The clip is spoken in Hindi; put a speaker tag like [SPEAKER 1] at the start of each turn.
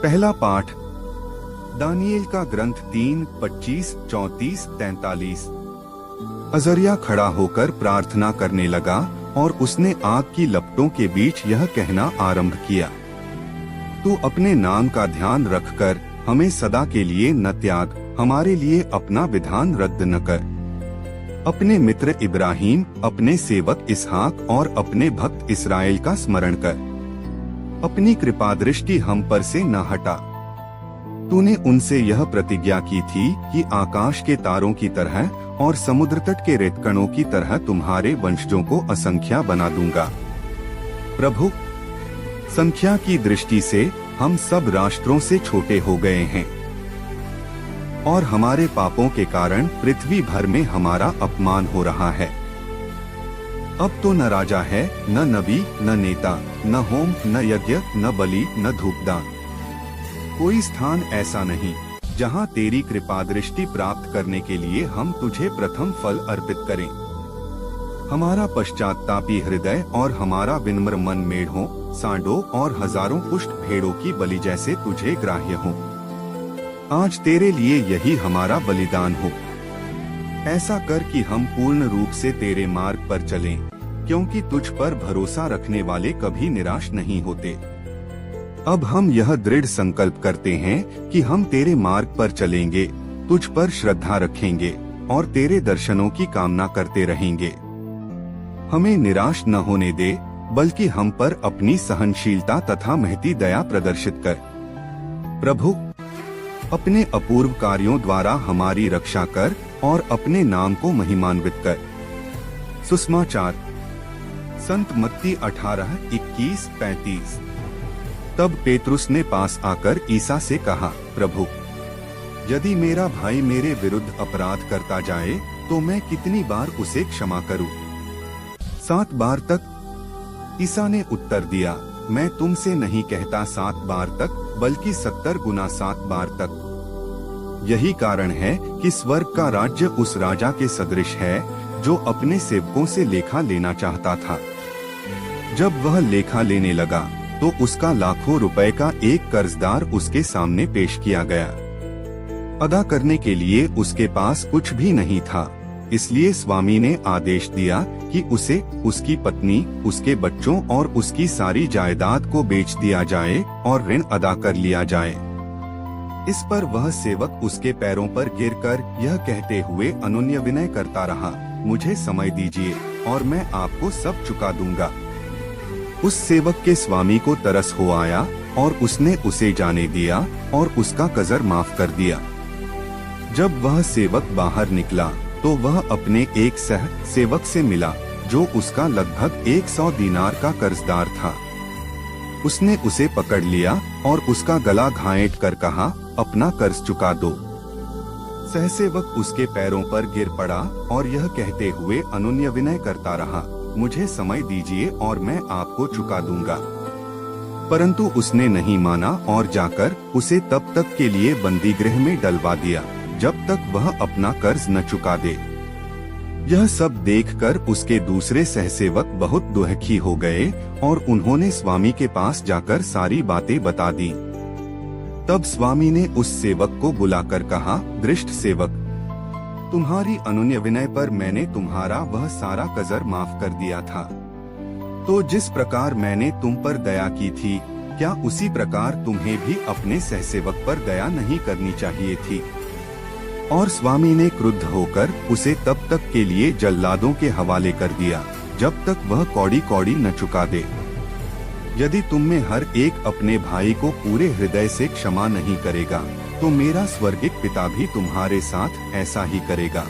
[SPEAKER 1] पहला पाठ दानिएल का ग्रंथ 3, 25, 34, 43। अजरिया खड़ा होकर प्रार्थना करने लगा और उसने आग की लपटों के बीच यह कहना आरंभ किया, तू अपने नाम का ध्यान रखकर हमें सदा के लिए न त्याग, हमारे लिए अपना विधान रद्द न कर। अपने मित्र इब्राहिम, अपने सेवक इसहाक और अपने भक्त इस्राएल का स्मरण कर। अपनी कृपा दृष्टि हम पर से न हटा। तूने उनसे यह प्रतिज्ञा की थी कि आकाश के तारों की तरह और समुद्र तट के रेतकणों की तरह तुम्हारे वंशजों को असंख्या बना दूंगा। प्रभु, संख्या की दृष्टि से हम सब राष्ट्रों से छोटे हो गए हैं और हमारे पापों के कारण पृथ्वी भर में हमारा अपमान हो रहा है। अब तो न राजा है, न नबी, न नेता, न होम, न यज्ञ, न बलि, न धूपदान। कोई स्थान ऐसा नहीं जहां तेरी कृपा दृष्टि प्राप्त करने के लिए हम तुझे प्रथम फल अर्पित करें। हमारा पश्चात्तापी हृदय और हमारा विनम्र मन मेढ़ों, सांडों और हजारों पुष्ट भेड़ों की बलि जैसे तुझे ग्राह्य हो। आज तेरे लिए यही हमारा बलिदान हो। ऐसा कर कि हम पूर्ण रूप से तेरे मार्ग पर चलें, क्योंकि तुझ पर भरोसा रखने वाले कभी निराश नहीं होते। अब हम यह दृढ़ संकल्प करते हैं कि हम तेरे मार्ग पर चलेंगे, तुझ पर श्रद्धा रखेंगे और तेरे दर्शनों की कामना करते रहेंगे। हमें निराश न होने दे, बल्कि हम पर अपनी सहनशीलता तथा महती दया प्रदर्शित कर। प्रभु, अपने अपूर्व कार्यों द्वारा हमारी रक्षा कर और अपने नाम को महिमान्वित कर। सुसमाचार संत मत्ती 18, 21, 35। तब पेतरुस ने पास आकर ईसा से कहा, प्रभु, यदि मेरा भाई मेरे विरुद्ध अपराध करता जाए तो मैं कितनी बार उसे क्षमा करूं? 7 बार तक? ईसा ने उत्तर दिया, मैं तुमसे नहीं कहता 7 बार तक, बल्कि 70 गुना 7 बार तक। यही कारण है कि स्वर्ग का राज्य उस राजा के सदृश है जो अपने सेवकों से लेखा लेना चाहता था। जब वह लेखा लेने लगा तो उसका लाखों रुपए का एक कर्जदार उसके सामने पेश किया गया। अदा करने के लिए उसके पास कुछ भी नहीं था, इसलिए स्वामी ने आदेश दिया कि उसे, उसकी पत्नी, उसके बच्चों और उसकी सारी जायदाद को बेच दिया जाए और ऋण अदा कर लिया जाए। इस पर वह सेवक उसके पैरों पर गिरकर यह कहते हुए अनुनय विनय करता रहा, मुझे समय दीजिए और मैं आपको सब चुका दूंगा। उस सेवक के स्वामी को तरस हो आया और उसने उसे जाने दिया और उसका कर्ज माफ कर दिया। जब वह सेवक बाहर निकला तो वह अपने एक सह सेवक से मिला जो उसका लगभग 100 दीनार का कर्जदार था। उसने उसे पकड़ लिया और उसका गला घाट कर कहा, अपना कर्ज चुका दो। सहसेवक उसके पैरों पर गिर पड़ा और यह कहते हुए अनुनय विनय करता रहा, मुझे समय दीजिए और मैं आपको चुका दूंगा। परंतु उसने नहीं माना और जाकर उसे तब तक के लिए बंदी गृह में डलवा दिया जब तक वह अपना कर्ज न चुका दे। यह सब देखकर उसके दूसरे सहसेवक बहुत दुखी हो गए और उन्होंने स्वामी के पास जाकर सारी बातें बता दी। तब स्वामी ने उस सेवक को बुलाकर कहा, दृष्ट सेवक, तुम्हारी अनुनय विनय पर मैंने तुम्हारा वह सारा कर्ज माफ कर दिया था। तो जिस प्रकार मैंने तुम पर दया की थी, क्या उसी प्रकार तुम्हें भी अपने सहसेवक पर दया नहीं करनी चाहिए थी? और स्वामी ने क्रुद्ध होकर उसे तब तक के लिए जल्लादों के हवाले कर दिया जब तक वह कौड़ी कौड़ी न चुका दे। यदि तुम में हर एक अपने भाई को पूरे हृदय से क्षमा नहीं करेगा तो मेरा स्वर्गिक पिता भी तुम्हारे साथ ऐसा ही करेगा।